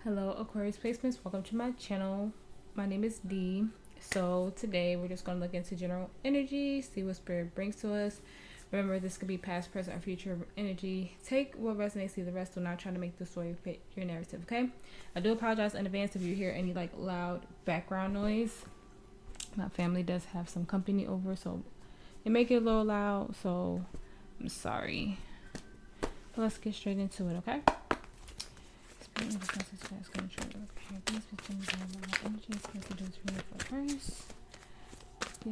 Hello Aquarius placements, welcome to my channel. My name is Dee. So today we're just going to look into general energy, see what spirit brings to us. Remember, this could be past, present, or future energy. Take what resonates, leave the rest. Do not try to make the story fit your narrative, okay? I do apologize in advance if you hear any like loud background noise. My family does have some company over, so it may get a little loud, so I'm sorry. But let's get straight into it, okay? Please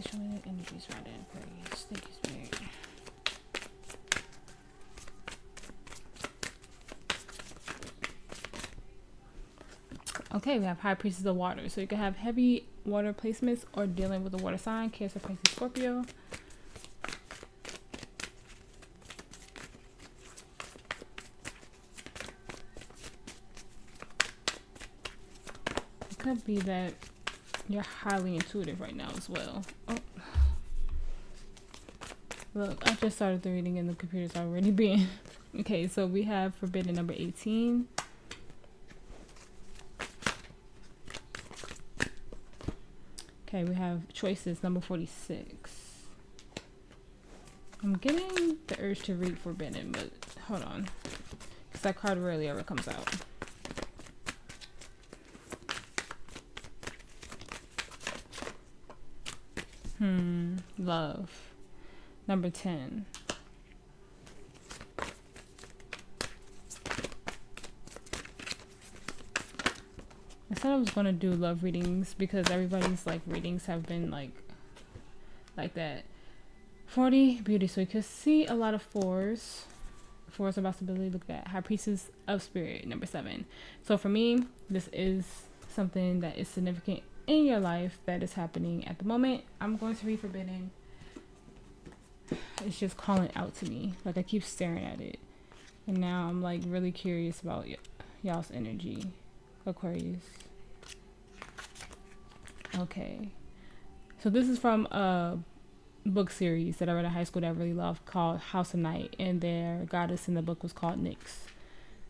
show me the energies right in Aquarius. Thank you, Spirit. Okay, we have High Priestess of Water. So you can have heavy water placements or dealing with a water sign, Cancer, Pisces, Scorpio. It could be that you're highly intuitive right now as well. Oh. Look, I just started the reading and the computer's already being... Okay, so we have Forbidden number 18. Okay, we have Choices number 46. I'm getting the urge to read Forbidden, but hold on. Because that card rarely ever comes out. Love. Number 10. I said I was going to do love readings because everybody's like readings have been like that. 40, beauty. So you can see a lot of fours. Fours of possibility. Look at High Priestess of Spirit, number 7. So for me, this is something that is significant in your life that is happening at the moment. I'm going to read Forbidden. It's just calling out to me. Like I keep staring at it. And now I'm like really curious about y'all's energy. Aquarius. Okay. So this is from a book series that I read in high school that I really loved called House of Night. And their goddess in the book was called Nyx.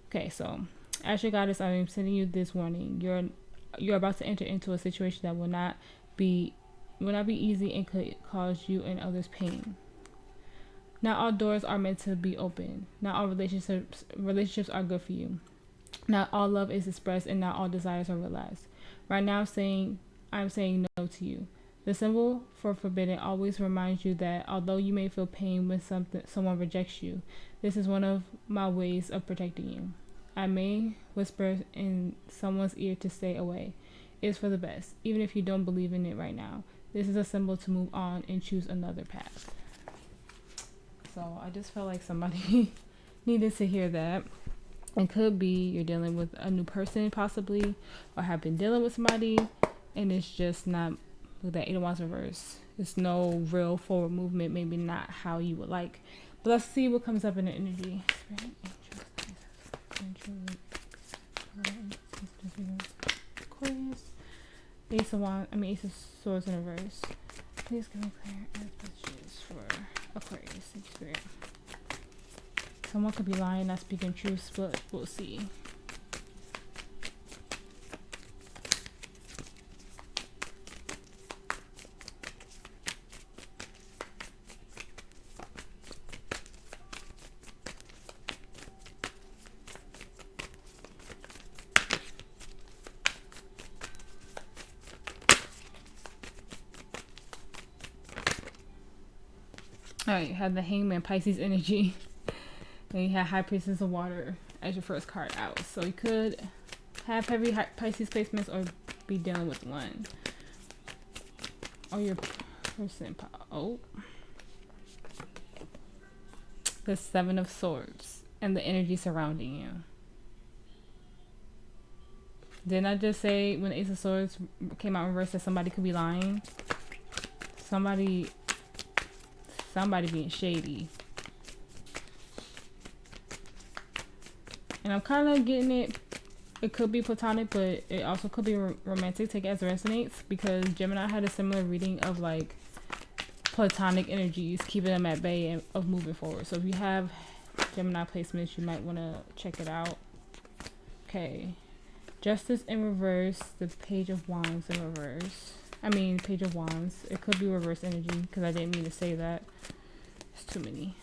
Okay, so as your goddess, I am sending you this warning. You're about to enter into a situation that will not be easy and could cause you and others pain. Not all doors are meant to be open. Not all relationships are good for you. Not all love is expressed and not all desires are realized. Right now I'm saying no to you. The symbol for forbidden always reminds you that although you may feel pain when someone rejects you, this is one of my ways of protecting you. I may whisper in someone's ear to stay away. It's for the best, even if you don't believe in it right now. This is a symbol to move on and choose another path. So I just felt like somebody needed to hear that. It could be you're dealing with a new person possibly, or have been dealing with somebody, and it's just not, with that 8 of Wands reverse. It's no real forward movement, maybe not how you would like. But let's see what comes up in the energy. Aquarius. Ace of Swords in reverse. Please give me clear messages for Aquarius and Spirit. Someone could be lying, not speaking truth, but we'll see. Alright, you have the Hangman, Pisces energy. And you have High Priestess of Water as your first card out. So you could have heavy Pisces placements or be dealing with one. Or your person. Oh. The 7 of Swords. And the energy surrounding you. Didn't I just say when the Ace of Swords came out in reverse that somebody could be lying? Somebody being shady. And I'm kind of getting it. It could be platonic, but it also could be romantic. Take it as it resonates, because Gemini had a similar reading of like platonic energies, keeping them at bay and of moving forward. So if you have Gemini placements, you might want to check it out. Okay. Justice in reverse, the Page of Wands in reverse. I mean, Page of Wands. It could be reverse energy because I didn't mean to say that. It's too many.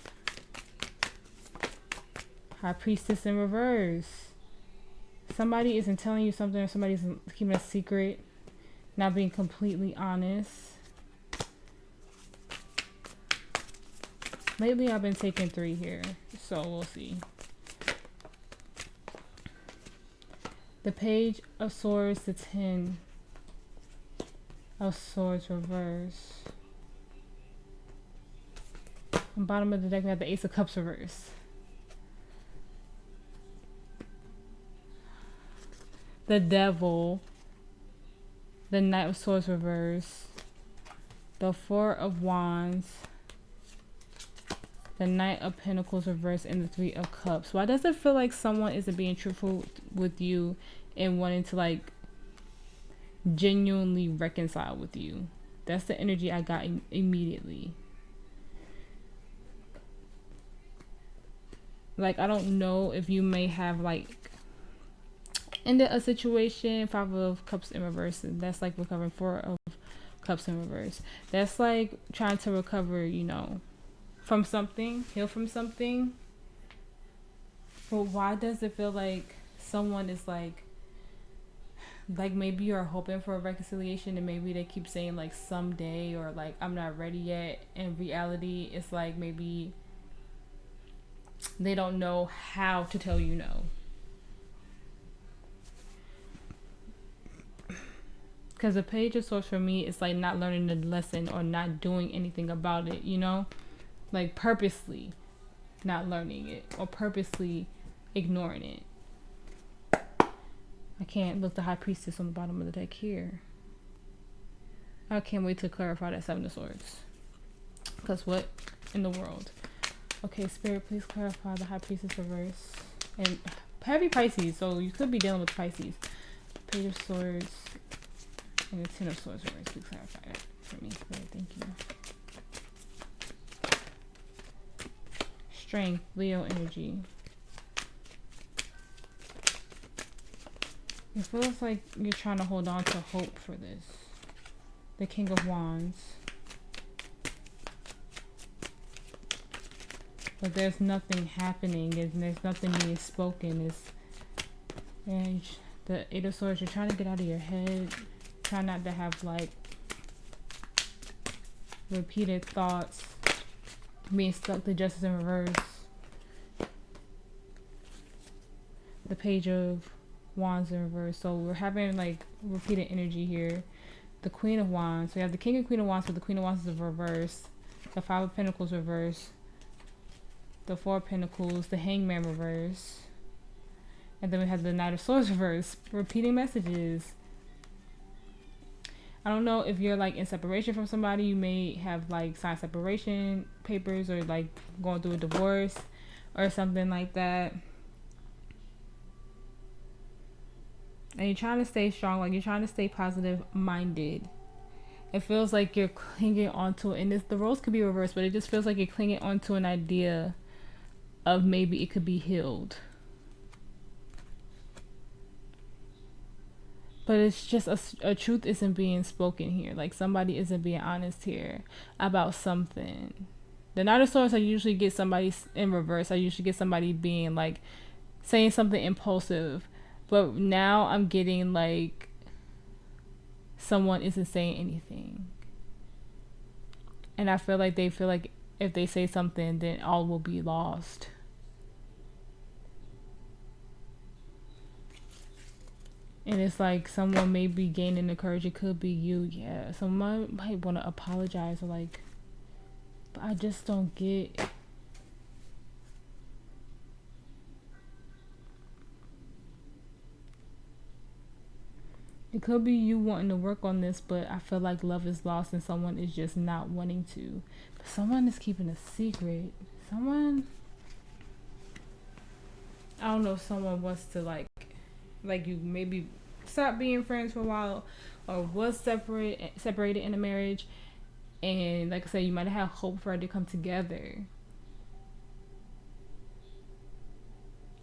High Priestess in reverse. Somebody isn't telling you something, or somebody's keeping a secret, not being completely honest. Lately, I've been taking 3 here, so we'll see. The Page of Swords, the 10 of Swords reverse. On the bottom of the deck, we have the Ace of Cups reverse. The Devil, the Knight of Swords reverse, the 4 of Wands, the Knight of Pentacles reverse, and the 3 of Cups. Why does it feel like someone isn't being truthful with you and wanting to like genuinely reconcile with you? That's the energy I got immediately. Like, I don't know if you may have like ended a situation. 5 of Cups in reverse, and that's like recovering. 4 of Cups in reverse, that's like trying to recover, you know, from something, heal from something. But why does it feel like someone is like maybe you're hoping for a reconciliation, and maybe they keep saying like someday, or like I'm not ready yet. In reality, it's like maybe they don't know how to tell you no. Because the Page of Swords for me is like not learning the lesson or not doing anything about it, you know? Like purposely not learning it or purposely ignoring it. I can't look the High Priestess on the bottom of the deck here. I can't wait to clarify that 7 of Swords. Because what in the world? Okay, Spirit, please clarify the High Priestess reverse. And heavy Pisces, so you could be dealing with Pisces. Page of Swords. And the 10 of Swords reverse. Please clarify that for me. Great, thank you. Strength, Leo energy. It feels like you're trying to hold on to hope for this. The King of Wands. But there's nothing happening, and there's nothing being spoken. And the 8 of Swords, you're trying to get out of your head. Try not to have like repeated thoughts, being stuck. The Justice in reverse, the Page of Wands in reverse. So we're having like repeated energy here. The Queen of Wands, so we have the King and Queen of Wands, but the Queen of Wands is in reverse. The 5 of Pentacles reverse, the 4 of Pentacles, the Hangman reverse, and then we have the Knight of Swords reverse. Repeating messages. I don't know if you're like in separation from somebody. You may have like signed separation papers, or like going through a divorce or something like that. And you're trying to stay strong, like you're trying to stay positive minded. It feels like you're clinging onto it, and the roles could be reversed, but it just feels like you're clinging onto an idea of maybe it could be healed. But it's just a truth isn't being spoken here. Like somebody isn't being honest here about something. The Knight of Swords, I usually get somebody in reverse. I usually get somebody being like saying something impulsive. But now I'm getting like someone isn't saying anything. And I feel like they feel like if they say something, then all will be lost. And it's like someone may be gaining the courage. It could be you, yeah. Someone might want to apologize, or like, but I just don't get. It could be you wanting to work on this, but I feel like love is lost and someone is just not wanting to. But someone is keeping a secret. Someone, I don't know if someone wants to like you maybe stop being friends for a while, or was separated in a marriage, and like I said, you might have hope for it to come together,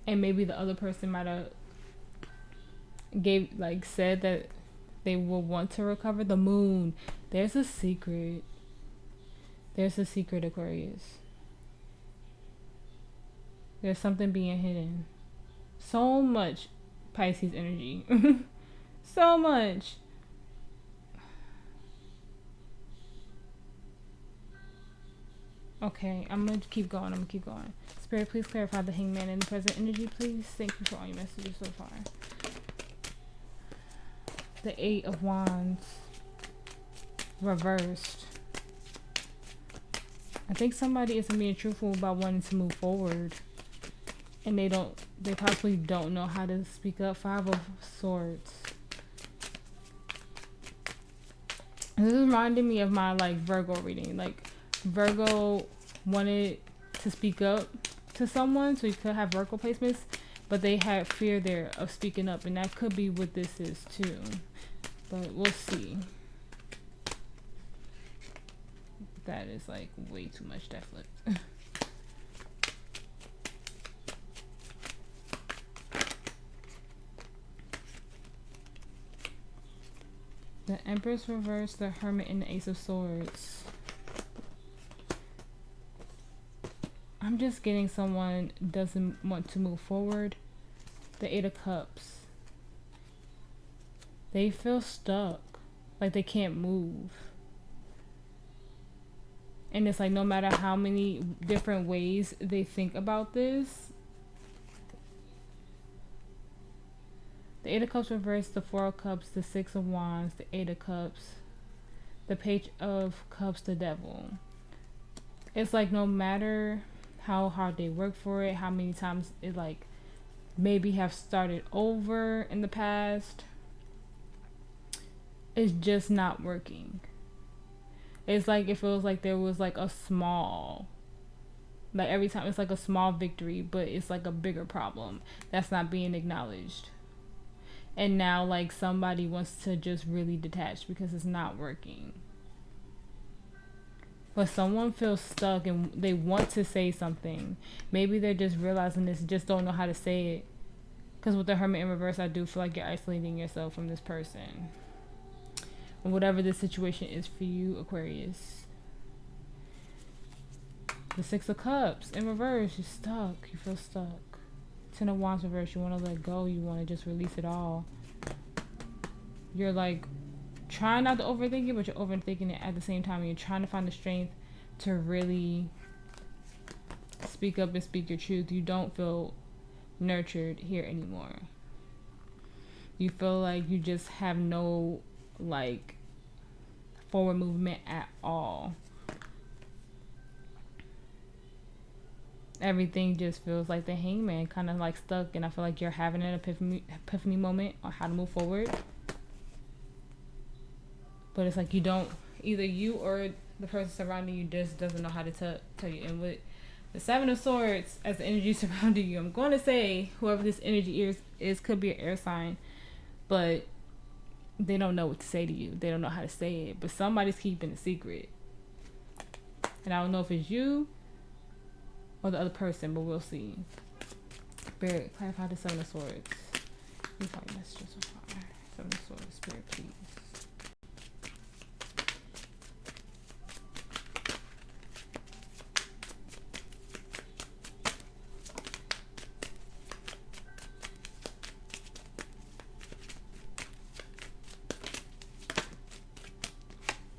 and maybe the other person might have said that they will want to recover. The moon. There's a secret. There's a secret, Aquarius. There's something being hidden. So much Pisces energy. So much. Okay, I'm gonna keep going. Spirit, please clarify the hangman in the present energy, please. Thank you for all your messages so far. The 8 of Wands. Reversed. I think somebody isn't being truthful about wanting to move forward. And they possibly don't know how to speak up. 5 of Swords. And this is reminding me of my Virgo reading. Virgo wanted to speak up to someone, so you could have Virgo placements, but they had fear there of speaking up, and that could be what this is too. But we'll see. That is way too much that flipped. The Empress reversed, the Hermit, and the Ace of Swords. I'm just getting someone doesn't want to move forward. The 8 of Cups. They feel stuck. They can't move. And it's no matter how many different ways they think about this. The 8 of Cups reversed, the 4 of Cups, the 6 of Wands, the 8 of Cups, the Page of Cups, the Devil. It's no matter how hard they work for it, how many times it maybe have started over in the past, it's just not working. It's it feels there was a small, every time it's a small victory, but it's a bigger problem that's not being acknowledged. And now somebody wants to just really detach because it's not working. But someone feels stuck and they want to say something. Maybe they're just realizing this, just don't know how to say it. Because with the Hermit in reverse, I do feel you're isolating yourself from this person. And whatever the situation is for you, Aquarius. The 6 of Cups in reverse, you're stuck. You feel stuck. 10 of Wands reverse, you want to let go. You want to just release it all. You're trying not to overthink it, but you're overthinking it at the same time. And you're trying to find the strength to really speak up and speak your truth. You don't feel nurtured here anymore. You feel you just have no forward movement at all. Everything just feels like the Hangman, kind of stuck, and I feel you're having an epiphany moment on how to move forward. But it's you don't, either you or the person surrounding you just doesn't know how to tell you. And with the 7 of Swords as the energy surrounding you, I'm going to say whoever this energy is could be an air sign, but they don't know what to say to you. They don't know how to say it, but somebody's keeping a secret. And I don't know if it's you or the other person, but we'll see. Spirit, clarify the 7 of Swords. Please find messages so far. 7 of Swords, Spirit, please.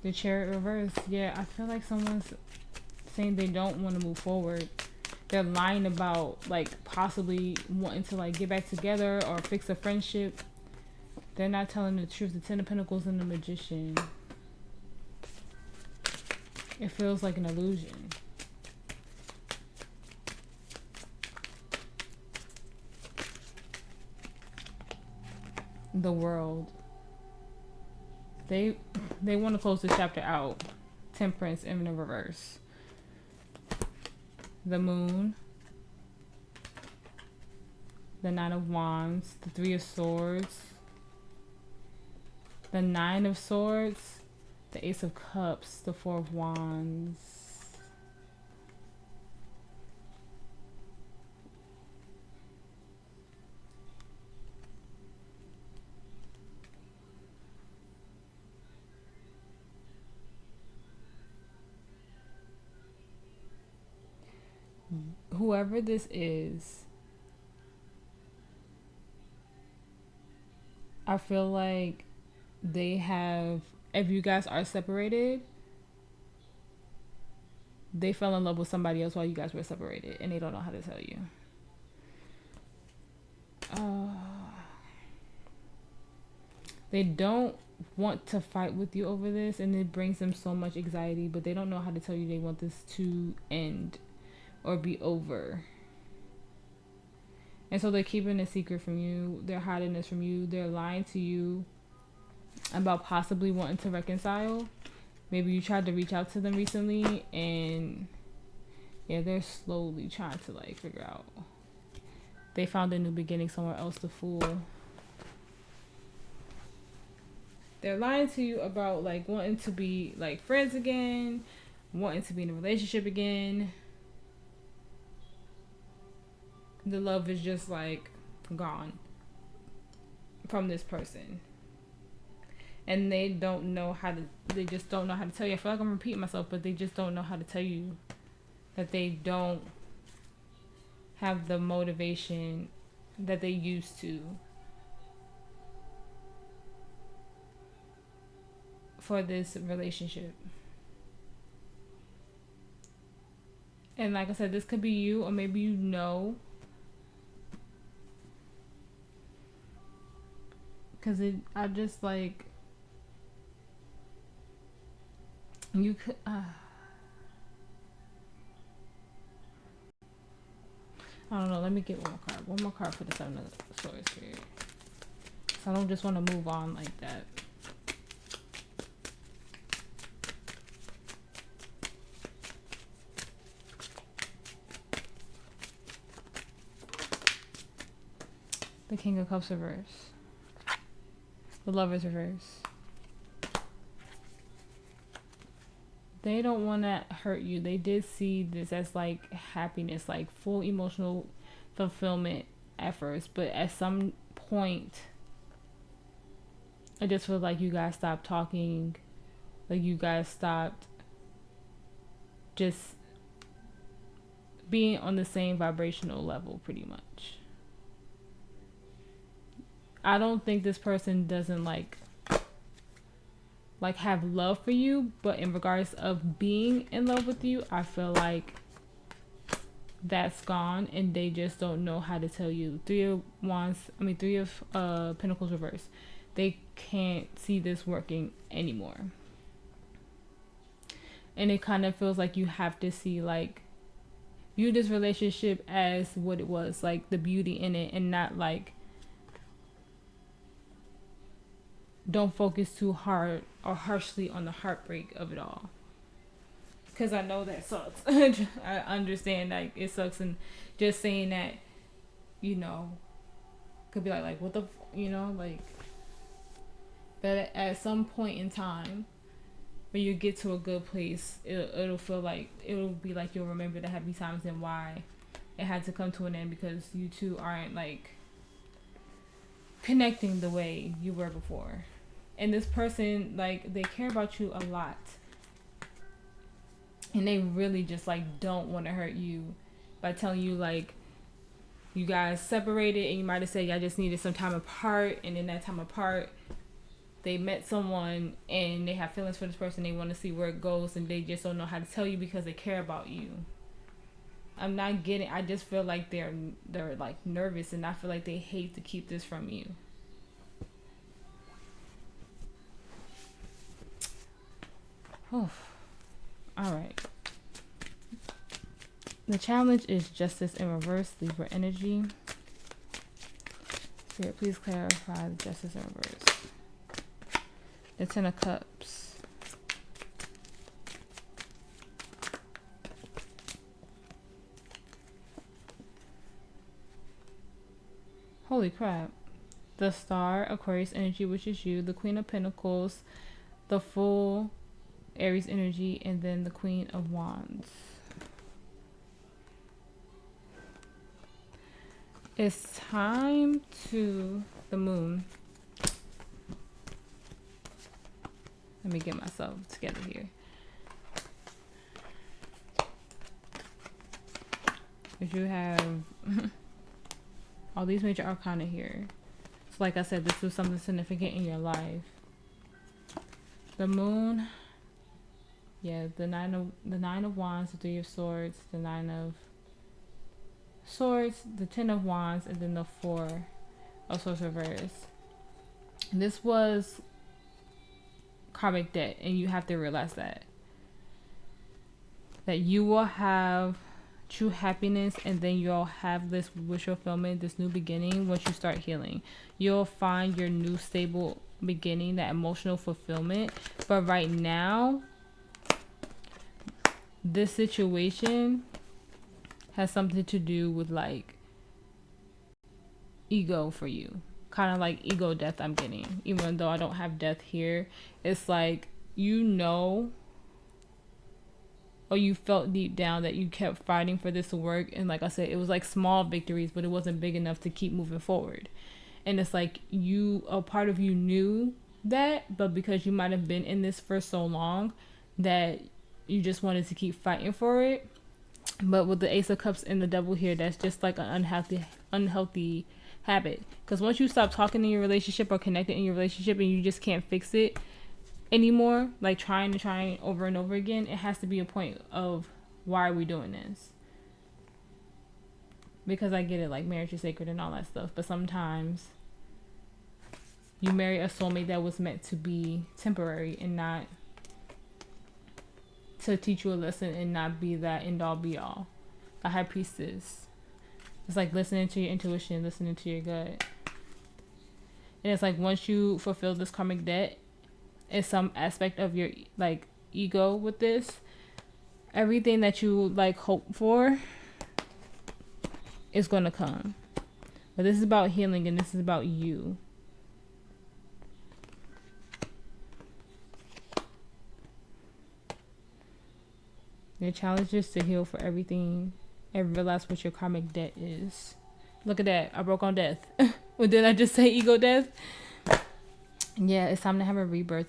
The Chariot reverse. Yeah, I feel someone's saying they don't want to move forward. They're lying about possibly wanting to get back together or fix a friendship. They're not telling the truth. The 10 of Pentacles and the Magician. It feels like an illusion. The World. They want to close the chapter out. Temperance in the reverse. The Moon. The 9 of Wands. The 3 of Swords. The 9 of Swords. The Ace of Cups. The 4 of Wands. whoever this is, I feel like they have, if you guys are separated, they fell in love with somebody else while you guys were separated and they don't know how to tell you. They don't want to fight with you over this, and it brings them so much anxiety, but they don't know how to tell you they want this to end or be over. And so they're keeping a secret from you. They're hiding this from you. They're lying to you about possibly wanting to reconcile. Maybe you tried to reach out to them recently, and yeah, they're slowly trying to like figure out. They found a new beginning somewhere else to fool. They're lying to you about like wanting to be like friends again, wanting to be in a relationship again. The love is just like gone from this person. And they don't know how to, they just don't know how to tell you. I feel like I'm repeating myself, but they just don't know how to tell you that they don't have the motivation that they used to for this relationship. And like I said, this could be you, or maybe you know. Because I just like, you could, I don't know, let me get one more card. One more card for the Seven of Swords here. So I don't just want to move on like that. The King of Cups reverse. The Lovers reverse. They don't want to hurt you. They did see this as like happiness, like full emotional fulfillment at first. But at some point, I just feel like you guys stopped talking. Like you guys stopped just being on the same vibrational level pretty much. I don't think this person doesn't like have love for you, but in regards of being in love with you, I feel like that's gone and they just don't know how to tell you. Three of Pentacles reverse. They can't see this working anymore. And it kind of feels like you have to see like view this relationship as what it was, like the beauty in it, and not like don't focus too hard or harshly on the heartbreak of it all. Because I know that sucks. I understand like it sucks, and just saying that, you know, could be like what the, you know, like, but at some point in time when you get to a good place, it'll feel like, it'll be like you'll remember the happy times and why it had to come to an end, because you two aren't like connecting the way you were before. And this person, like, they care about you a lot. And they really just, like, don't want to hurt you by telling you, like, you guys separated and you might have said, I just needed some time apart. And in that time apart, they met someone and they have feelings for this person. They want to see where it goes, and they just don't know how to tell you because they care about you. I'm not getting, I just feel like they're like nervous, and I feel like they hate to keep this from you. Oh, all right. The challenge is Justice in reverse, Libra energy. Spirit, please clarify the Justice in reverse. The Ten of Cups. Holy crap. The Star, Aquarius energy, which is you. The Queen of Pentacles. The Fool, Aries energy, and then the Queen of Wands. It's time to the Moon. Let me get myself together here. But you have all these major arcana here. So like I said, this was something significant in your life. The moon, yeah, the nine of wands, the 3 of swords, the 9 of swords, the 10 of wands, and then the 4 of swords reversed. This was karmic debt, and you have to realize that you will have true happiness, and then you'll have this wish fulfillment, this new beginning. Once you start healing, you'll find your new stable beginning, that emotional fulfillment. But right now, this situation has something to do with like ego for you, kind of like ego death I'm getting, even though I don't have death here. It's like, you know, or you felt deep down that you kept fighting for this to work, and like I said, it was like small victories, but it wasn't big enough to keep moving forward. And it's like, a part of you knew that, but because you might have been in this for so long that you just wanted to keep fighting for it. But with the Ace of Cups and the Devil here, that's just like an unhealthy habit. Because once you stop talking in your relationship or connecting in your relationship, and you just can't fix it anymore, like trying over and over again, it has to be a point of, why are we doing this? Because I get it, like marriage is sacred and all that stuff, but sometimes you marry a soulmate that was meant to be temporary and not to teach you a lesson, and not be that end all be all. The High Priestess, it's like listening to your intuition, listening to your gut. And it's like, once you fulfill this karmic debt in some aspect of your like ego with this, everything that you like hope for is gonna come. But this is about healing, and this is about you. Your challenge is to heal for everything and realize what your karmic debt is. Look at that. I broke on death. Well, did I just say ego death? Yeah, it's time to have a rebirth.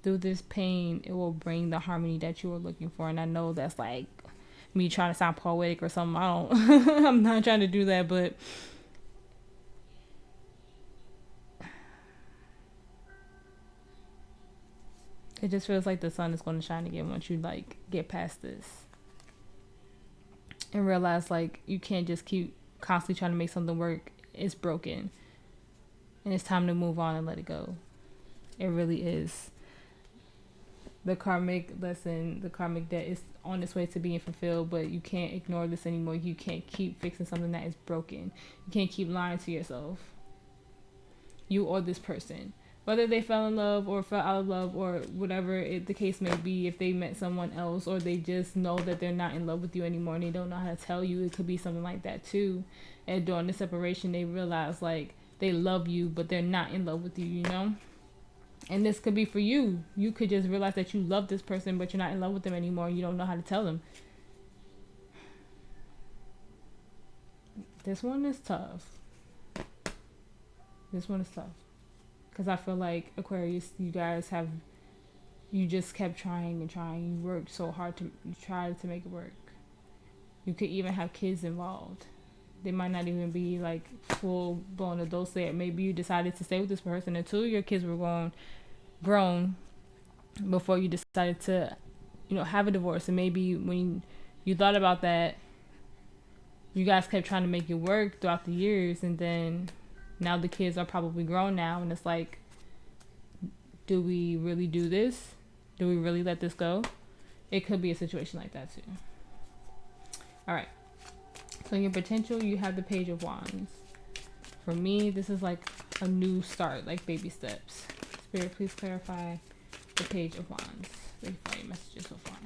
Through this pain, it will bring the harmony that you were looking for. And I know that's like me trying to sound poetic or something. I'm not trying to do that, but it just feels like the sun is going to shine again once you like get past this and realize like you can't just keep constantly trying to make something work. It's broken, and it's time to move on and let it go. It really is. The karmic lesson, the karmic debt is on its way to being fulfilled, but you can't ignore this anymore. You can't keep fixing something that is broken. You can't keep lying to yourself. You or this person, whether they fell in love or fell out of love or whatever the case may be, if they met someone else or they just know that they're not in love with you anymore and they don't know how to tell you, it could be something like that too. And during the separation, they realize like they love you, but they're not in love with you, you know? And this could be for you. You could just realize that you love this person, but you're not in love with them anymore. And you don't know how to tell them. This one is tough. This one is tough. Because I feel like, Aquarius, you just kept trying and trying. You worked so hard to try to make it work. You could even have kids involved. They might not even be like full blown adults there. Maybe you decided to stay with this person until your kids were grown before you decided to, have a divorce. And maybe when you thought about that, you guys kept trying to make it work throughout the years, and then now the kids are probably grown now, and it's like, do we really do this? Do we really let this go? It could be a situation like that too. All right. So in your potential, you have the Page of Wands. For me, this is like a new start, like baby steps. Spirit, please clarify the Page of Wands. Thank you for your messages so far.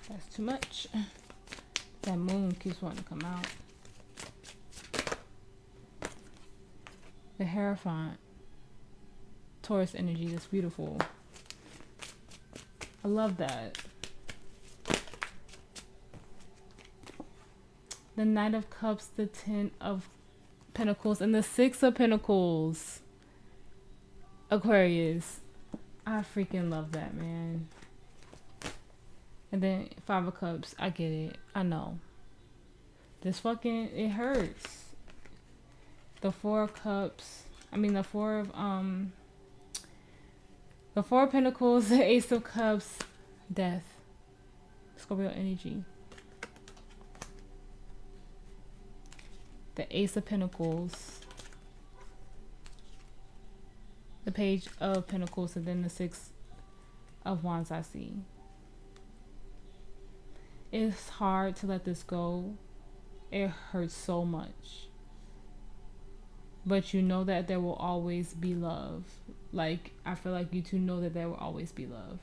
That's too much. That moon keeps wanting to come out. The Hierophant. Taurus energy, that's beautiful. I love that. The Knight of Cups, the Ten of Pentacles and the Six of Pentacles. Aquarius. I freaking love that, man. And then Five of Cups. I get it. I know. This fucking, it hurts. The Four of Cups. I mean, the Four of Pentacles, the Ace of Cups, Death. Scorpio energy. The Ace of Pentacles. The Page of Pentacles, and then the Six of Wands I see. It's hard to let this go. It hurts so much. But you know that there will always be love. Like, I feel like you two know that there will always be love.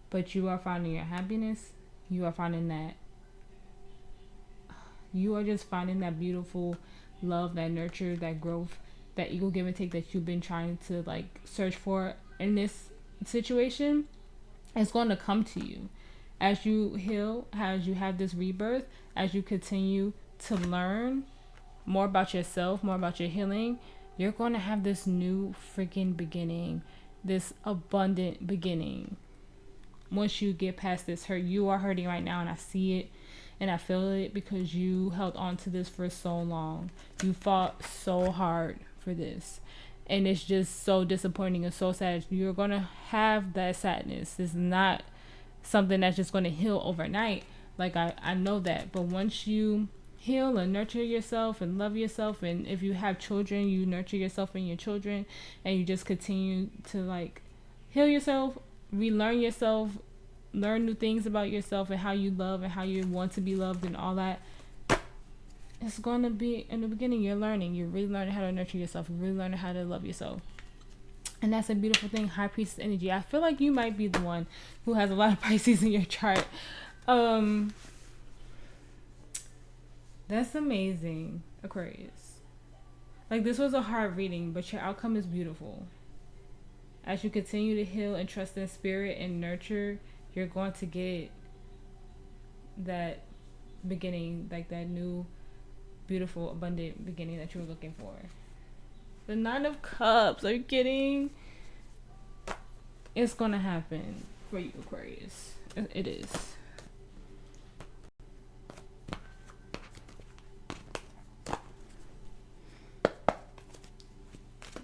But you are finding your happiness. You are finding that. You are just finding that beautiful love, that nurture, that growth, that equal give and take that you've been trying to like search for in this situation. It's going to come to you as you heal, as you have this rebirth, as you continue to learn more about yourself, more about your healing. You're going to have this new freaking beginning, this abundant beginning. Once you get past this hurt, you are hurting right now, and I see it and I feel it because you held on to this for so long. You fought so hard for this, and it's just so disappointing and so sad. You're going to have that sadness. It's not something that's just going to heal overnight. Like, I know that, but once you heal and nurture yourself and love yourself, and if you have children, you nurture yourself and your children, and you just continue to like heal yourself, relearn yourself, learn new things about yourself and how you love and how you want to be loved and all that. It's going to be, in the beginning, you're really learning how to nurture yourself, you're really learning how to love yourself. And that's a beautiful thing. High Priestess energy. I feel like you might be the one who has a lot of Pisces in your chart. That's amazing, Aquarius. Like, this was a hard reading, but your outcome is beautiful. As you continue to heal and trust in spirit and nurture, you're going to get that beginning, like that new, beautiful, abundant beginning that you were looking for. The Nine of Cups. Are you kidding? It's going to happen for you, Aquarius. It is.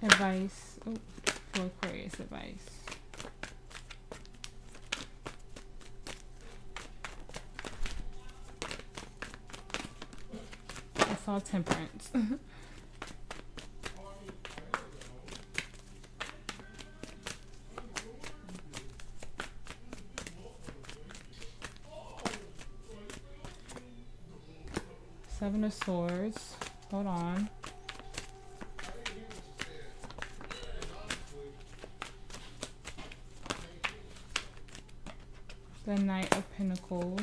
Advice. Oh, for Aquarius advice. It's all Temperance. Seven of Swords. Hold on. The Knight of Pentacles.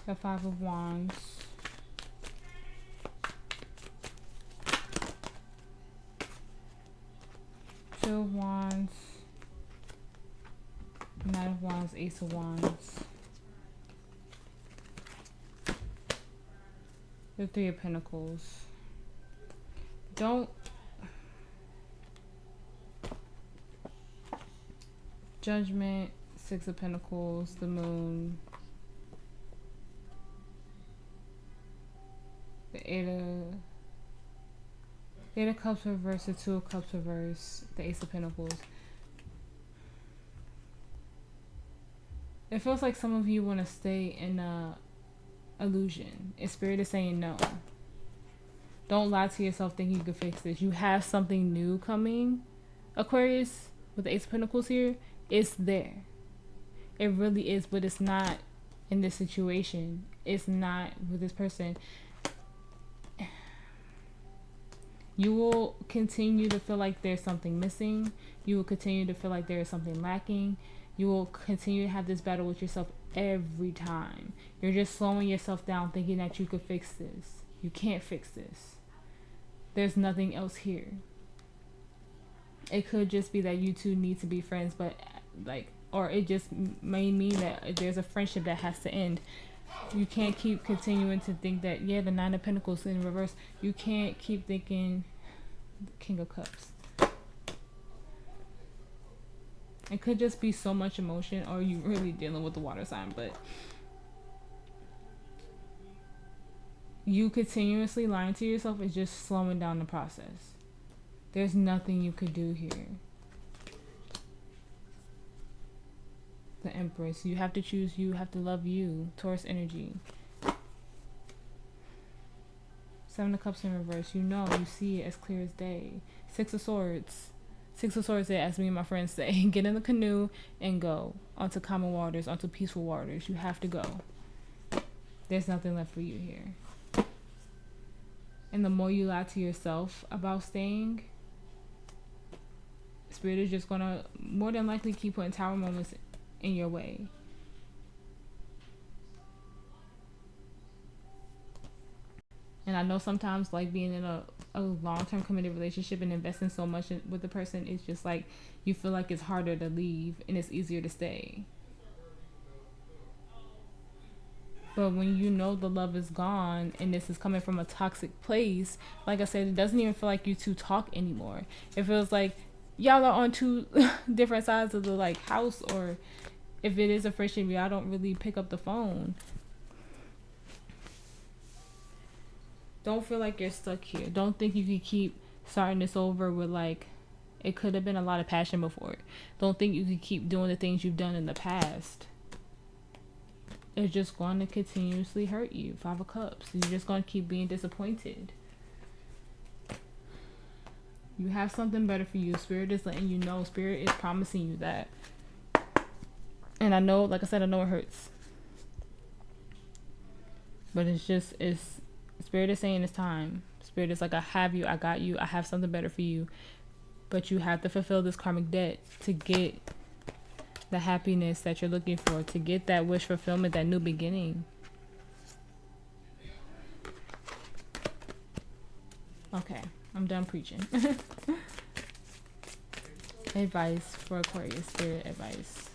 The Five of Wands. Two of Wands. Knight of Wands, Ace of Wands. The Three of Pentacles. Don't Judgment, Six of Pentacles, the Moon, the Eight of Cups reverse, the Two of Cups reverse, the Ace of Pentacles. It feels like some of you want to stay in a illusion. And Spirit is saying no. Don't lie to yourself thinking you can fix this. You have something new coming, Aquarius, with the Ace of Pentacles here. It's there. It really is, but it's not in this situation. It's not with this person. You will continue to feel like there's something missing. You will continue to feel like there is something lacking. You will continue to have this battle with yourself every time. You're just slowing yourself down thinking that you could fix this. You can't fix this. There's nothing else here. It could just be that you two need to be friends, but like or it just may mean that there's a friendship that has to end. You can't keep continuing to think that, yeah, the Nine of Pentacles in reverse. You can't keep thinking King of Cups. It could just be so much emotion, or you really dealing with the water sign, but you continuously lying to yourself is just slowing down the process. There's nothing you could do here. The Empress. You have to choose you. Have to love you. Taurus energy. Seven of Cups in reverse. You know. You see it as clear as day. Six of Swords. Six of Swords, as me and my friends say, get in the canoe and go onto common waters, onto peaceful waters. You have to go. There's nothing left for you here. And the more you lie to yourself about staying, Spirit is just gonna more than likely keep putting tower moments in your way. And I know sometimes, like, being in a long-term committed relationship and investing so much with the person, it's just like you feel like it's harder to leave and it's easier to stay. But when you know the love is gone and this is coming from a toxic place, like I said, it doesn't even feel like you two talk anymore. It feels like y'all are on two different sides of the like house, or if it is a friendship, y'all don't really pick up the phone. Don't feel like you're stuck here. Don't think you can keep starting this over with like, it could have been a lot of passion before. Don't think you can keep doing the things you've done in the past. It's just going to continuously hurt you. Five of Cups. You're just going to keep being disappointed. You have something better for you. Spirit is letting you know. Spirit is promising you that. And I know, like I said, I know it hurts. But it's Spirit is saying it's time. Spirit is like, I have you, I got you, I have something better for you. But you have to fulfill this karmic debt to get the happiness that you're looking for, to get that wish fulfillment, that new beginning. Okay, I'm done preaching. Advice for Aquarius, Spirit advice.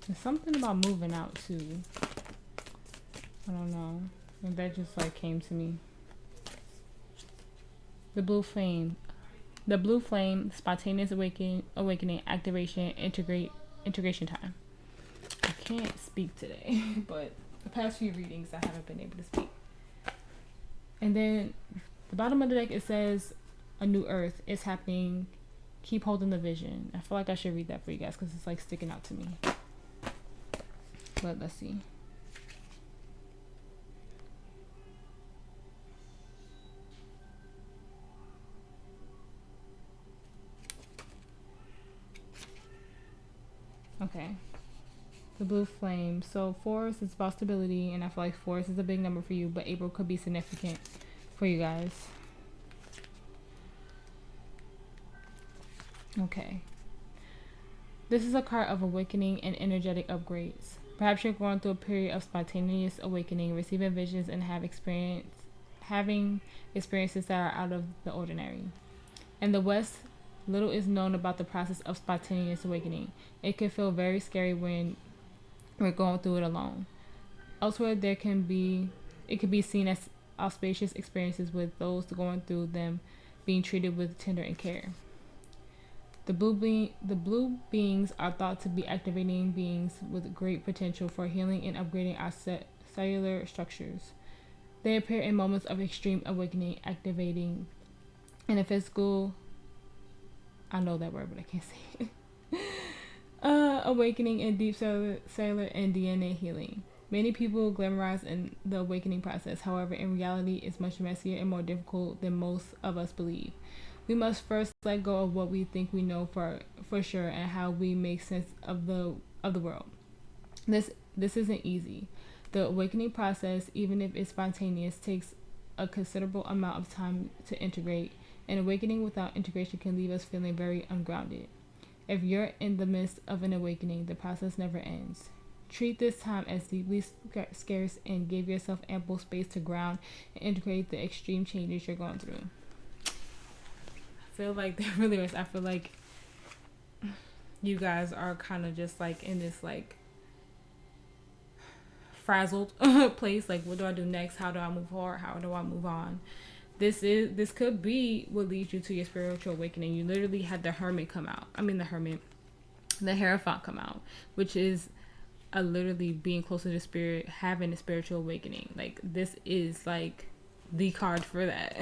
There's something about moving out too. I don't know. And that just like came to me. The blue flame. The blue flame, spontaneous awakening, activation, integration time. I can't speak today, but the past few readings I haven't been able to speak. And then the bottom of the deck, it says a new earth is happening. Keep holding the vision. I feel like I should read that for you guys because it's like sticking out to me. But let's see. Okay. The blue flame. So Forest is about stability, and I feel like Forest is a big number for you, but April could be significant for you guys. Okay. This is a card of awakening and energetic upgrades. Perhaps you're going through a period of spontaneous awakening, receiving visions, and having experiences that are out of the ordinary. In the West, little is known about the process of spontaneous awakening. It can feel very scary when we're going through it alone. Elsewhere, it can be seen as auspicious experiences, with those going through them being treated with tender and care. The blue beings are thought to be activating beings with great potential for healing and upgrading our cellular structures. They appear in moments of extreme awakening, activating in a physical, I know that word, but I can't say it. Awakening in deep cellular and DNA healing. Many people glamorize in the awakening process. However, in reality, it's much messier and more difficult than most of us believe. We must first let go of what we think we know for sure and how we make sense of the world. This isn't easy. The awakening process, even if it's spontaneous, takes a considerable amount of time to integrate. And awakening without integration can leave us feeling very ungrounded. If you're in the midst of an awakening, the process never ends. Treat this time as deeply scarce and give yourself ample space to ground and integrate the extreme changes you're going through. I feel like that really is. I feel like you guys are kind of just like in this like frazzled place. Like, what do I do next? How do I move forward? How do I move on? This could be what leads you to your spiritual awakening. You literally had the Hermit come out. I mean, the Hierophant come out, which is literally being closer to spirit, having a spiritual awakening. Like, this is like the card for that.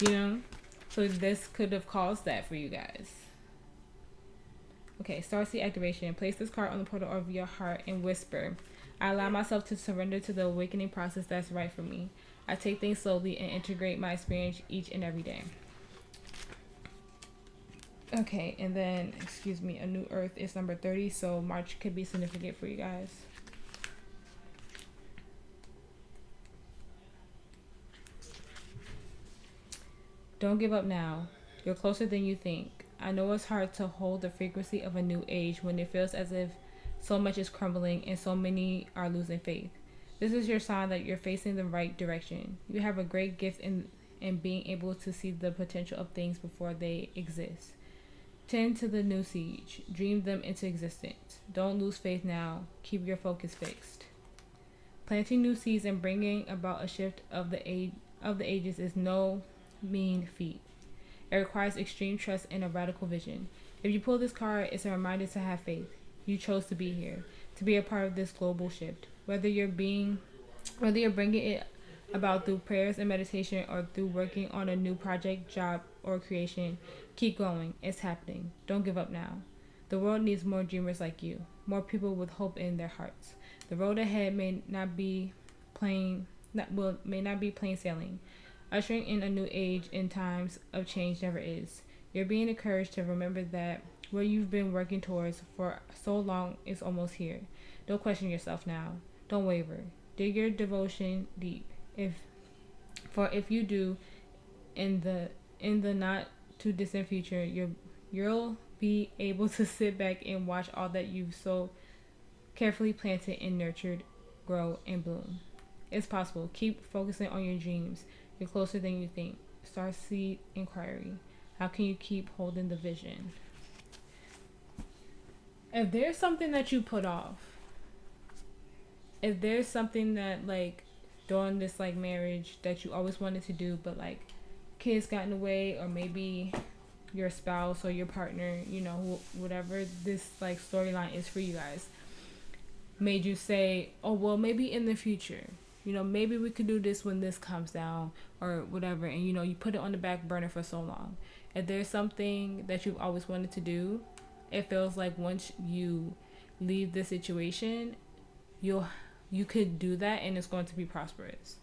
You know, so this could have caused that for you guys. Okay, Starseed activation. Place this card on the portal of your heart and whisper, I allow myself to surrender to the awakening process that's right for me. I take things slowly and integrate my experience each and every day. Okay, and then, excuse me, a new earth is number 30, so March could be significant for you guys. Don't give up now. You're closer than you think. I know it's hard to hold the frequency of a new age when it feels as if so much is crumbling and so many are losing faith. This is your sign that you're facing the right direction. You have a great gift in being able to see the potential of things before they exist. Tend to the new siege. Dream them into existence. Don't lose faith now. Keep your focus fixed. Planting new seeds and bringing about a shift of the ages is no mean feat. It requires extreme trust and a radical vision. If you pull this card, it's a reminder to have faith. You chose to be here, to be a part of this global shift. Whether you're bringing it about through prayers and meditation or through working on a new project, job, or creation, keep going. It's happening. Don't give up now. The world needs more dreamers like you, more people with hope in their hearts. The road ahead may not be plain sailing. Ushering in a new age in times of change never is. You're being encouraged to remember that what you've been working towards for so long is almost here. Don't question yourself now. Don't waver. Dig your devotion deep. If you do, in the not too distant future, you'll be able to sit back and watch all that you've so carefully planted and nurtured grow and bloom. It's possible. Keep focusing on your dreams. You're closer than you think. Starseed inquiry. How can you keep holding the vision? If there's something that you put off, if there's something that like during this like marriage that you always wanted to do, but like kids got in the way, or maybe your spouse or your partner, you know, whatever this like storyline is for you guys, made you say, oh well, maybe in the future, you know, maybe we could do this when this comes down or whatever, and you know, you put it on the back burner for so long. If there's something that you've always wanted to do, it feels like once you leave the situation, you could do that and it's going to be prosperous.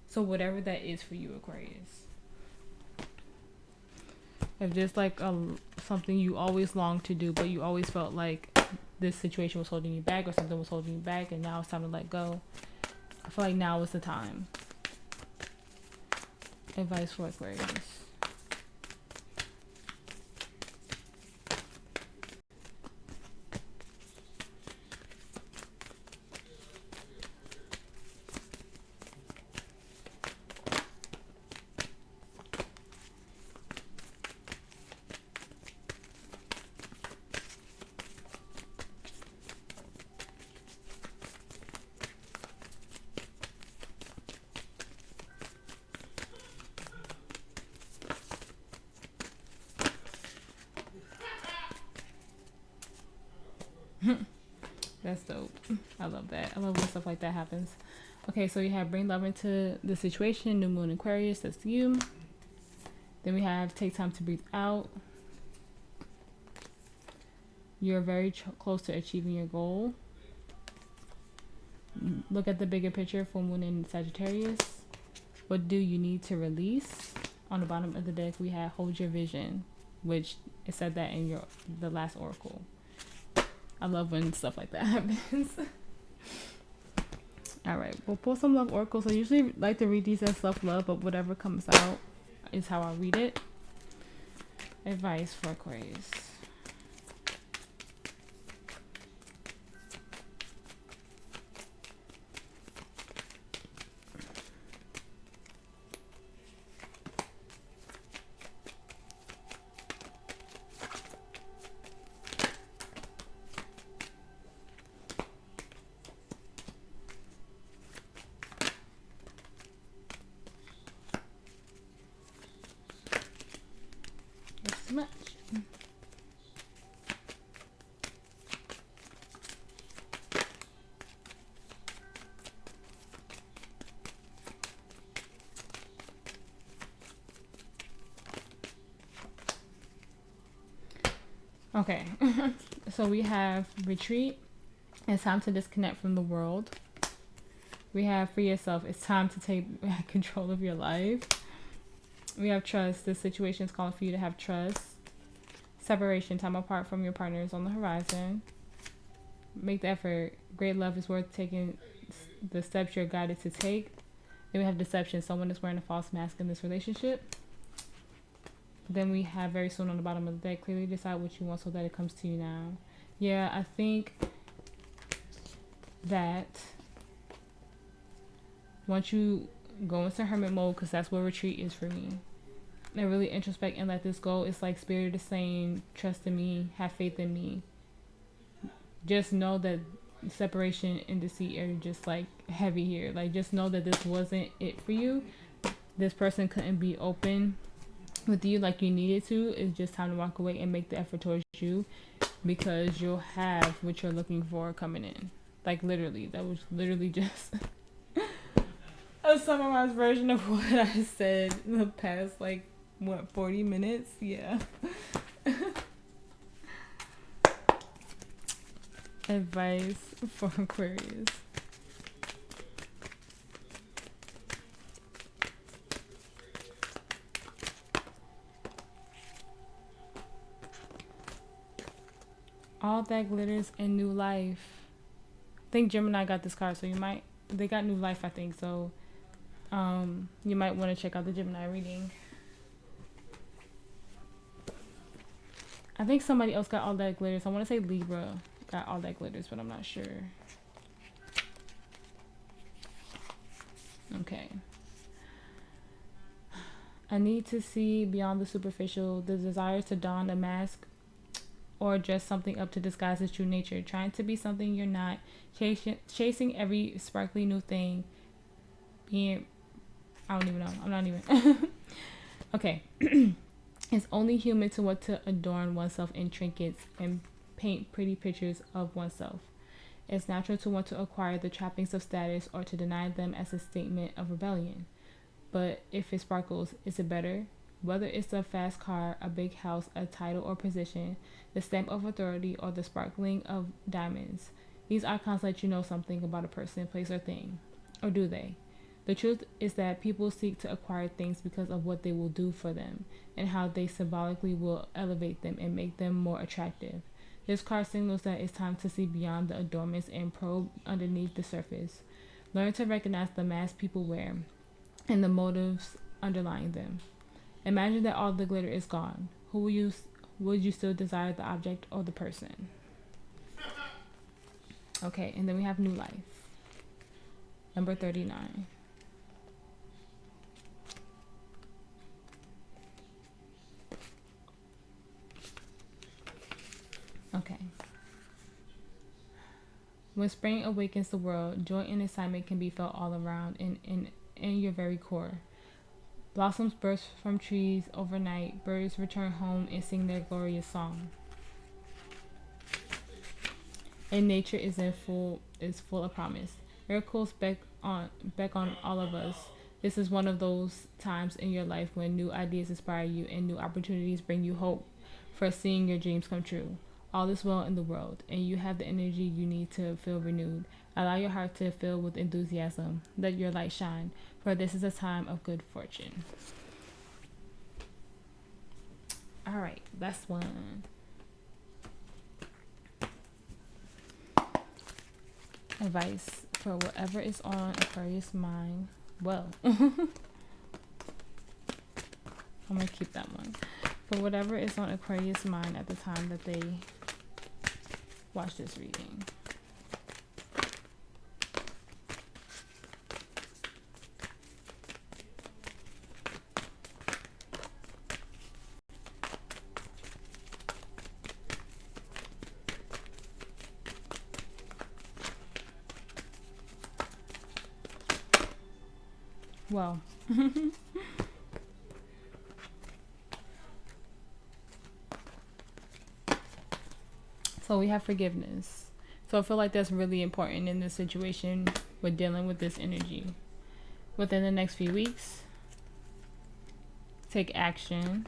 So whatever that is for you, Aquarius. If there's like something you always longed to do, but you always felt like this situation was holding you back or something was holding you back, and now it's time to let go, I feel like now is the time. Advice for Aquarius. That's dope. I love that. I love when stuff like that happens. Okay, so you have bring love into the situation. New moon Aquarius, that's you. Then we have take time to breathe out. You're very close to achieving your goal. Look at the bigger picture. Full moon in Sagittarius. What do you need to release? On the bottom of the deck we have hold your vision, which it said that in the last oracle. I love when stuff like that happens. All right, we'll pull some love oracles. I usually like to read these as self-love, but whatever comes out is how I read it. Advice for Aquarius. too much. Okay, so we have retreat. It's time to disconnect from the world. We have free yourself. It's time to take control of your life. We have trust. This situation is calling for you to have trust. Separation. Time apart from your partner is on the horizon. Make the effort. Great love is worth taking the steps you're guided to take. Then we have deception. Someone is wearing a false mask in this relationship. Then we have very soon on the bottom of the deck. Clearly decide what you want so that it comes to you now. Yeah, I think that once you go into hermit mode, because that's what retreat is for me, and really introspect and let this go, it's like Spirit is saying, trust in me, have faith in me. Just know that separation and deceit are just like heavy here. Like, just know that this wasn't it for you. This person couldn't be open with you like you needed to. It's just time to walk away and make the effort towards you, because you'll have what you're looking for coming in. Like, literally, that was literally just a summarized version of what I said in the past, like, what, 40 minutes? Yeah. Advice for Aquarius. All that glitters in new life. I think Gemini got this card, so they got new life, I think. So you might want to check out the Gemini reading. I think somebody else got all that glitters. I want to say Libra got all that glitters, but I'm not sure. Okay. I need to see beyond the superficial, the desire to don a mask or dress something up to disguise its true nature, trying to be something you're not, chasing every sparkly new thing, being, I don't even know, I'm not even, okay. It's only human to want to adorn oneself in trinkets and paint pretty pictures of oneself. It's natural to want to acquire the trappings of status or to deny them as a statement of rebellion. But if it sparkles, is it better? Whether it's a fast car, a big house, a title or position, the stamp of authority, or the sparkling of diamonds, these icons let you know something about a person, place, or thing. Or do they? The truth is that people seek to acquire things because of what they will do for them and how they symbolically will elevate them and make them more attractive. This card signals that it's time to see beyond the adornments and probe underneath the surface. Learn to recognize the masks people wear and the motives underlying them. Imagine that all the glitter is gone. Would you still desire the object or the person? Okay, and then we have new life. Number 39. Okay. When spring awakens the world, joy and excitement can be felt all around and in your very core. Blossoms burst from trees overnight. Birds return home and sing their glorious song. And nature is full of promise. Miracles beck on all of us. This is one of those times in your life when new ideas inspire you and new opportunities bring you hope for seeing your dreams come true. All is well in the world, and you have the energy you need to feel renewed. Allow your heart to fill with enthusiasm. Let your light shine, for this is a time of good fortune. All right, last one. Advice for whatever is on Aquarius' mind. Well, I'm going to keep that one. For whatever is on Aquarius' mind at the time that they watch this reading. Well, So we have forgiveness. So I feel like that's really important in this situation with dealing with this energy. Within the next few weeks, take action.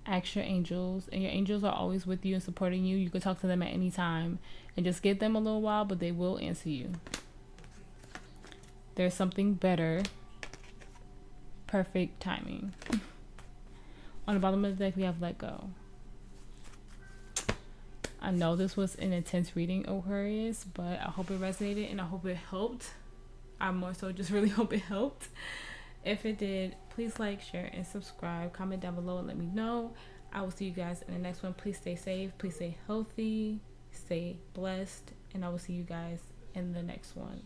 Ask your angels, and your angels are always with you and supporting you. You can talk to them at any time and just give them a little while, but they will answer you. There's something better. Perfect timing. On the bottom of the deck, we have let go. I know this was an intense reading, Aquarius, but I hope it resonated and I hope it helped. I more so just really hope it helped. If it did, please like, share, and subscribe. Comment down below and let me know. I will see you guys in the next one. Please stay safe. Please stay healthy. Stay blessed. And I will see you guys in the next one.